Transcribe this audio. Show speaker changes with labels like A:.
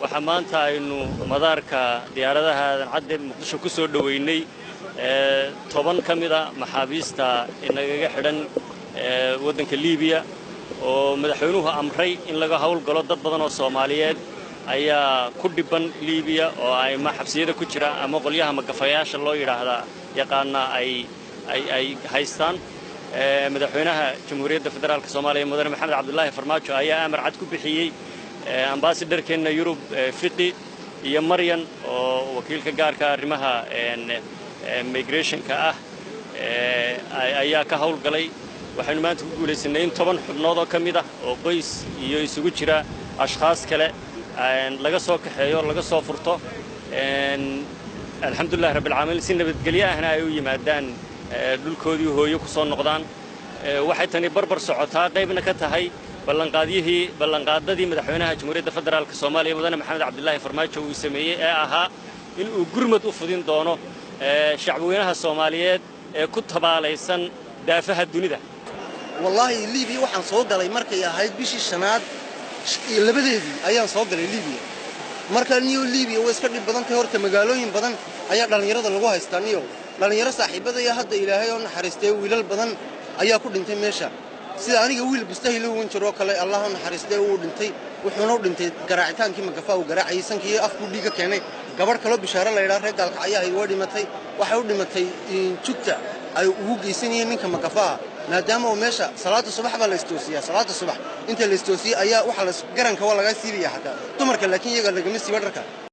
A: waxaa maanta aynu madaarka diyaaradaha cadde muqdisho ku soo dhaweynay 10 kamida maxaabiista inaga xidhan wadanka Liibiya oo madaxweynuhu amray in laga hawl galo dad badan oo Soomaaliyeed ayaa ku dhiban Liibiya oo ay maxabsiyada ku jira ama qolyaha magafayaasha loo yiraahdo yaqaana ay haystaan madaxweynaha Jamhuuriyadda Federaalka Soomaaliya Mudane Maxamed Cabdullaahi Farmaajo ayaa amar cad ku bixiyay ambassador keena Yurub Fiqi iyo Maryan oo wakiilka gaarka arrimaha migration ka ah ayaa ka hawl galay waxaanu maanta ku guuleysanay 10 xubnood oo kamid ah oo qoys iyo isugu jira ashxaas kale laga soo kaxeeyo laga soo furto alxamdulillah rabbil aalamiin si nabadgelyo ahna ay u yimaadaan dhulkoodii hooyo ku soo noqdaan waxay tani barbar socotaa qaybna ka tahay ballanqaadadii madaxweynaha Jamhuuriyadda Federaalka Soomaaliya Mudane Maxamed Cabdullaahi Farmaajo uu sameeyay ee ahaa in uu gurmad u fudin doono shacabweynaha Soomaaliyeed ee ku tabaalaysan daafaha dunida
B: wallahi Liibiya waxaan soo galay markay ahayd bishii shanaad labadeedii ayaan soo galay Liibiya marka Liibiya way iska dhib badan tahay horta magaalooyin badan ayaa dhalinyarada lagu haystaa dhalinyaro saaxiibada hadda Ilaahay oo naxariistay wiilal badan ayaa ku dhintay meesha sida aniga wiil bustahil uu jiro kale Allah oo naxariistay uu dhintay wuxuuna u dhintay garaacitaankii magafa uu garaacay sankii afku dhiga keenay gabar kale bishaara la yiraahdo reer galka ayaa ay dhimatay waxay u dhimatay jugta ay ugu geysanayeen ninka magafa maadaama uu meesha salaada subax baa la istoosiyaa salaada subax inta la istoosiyo ayaa waxa la garanka waa laga siibiyaa hada dumarka laakiin iyaga laga ma siiba dharka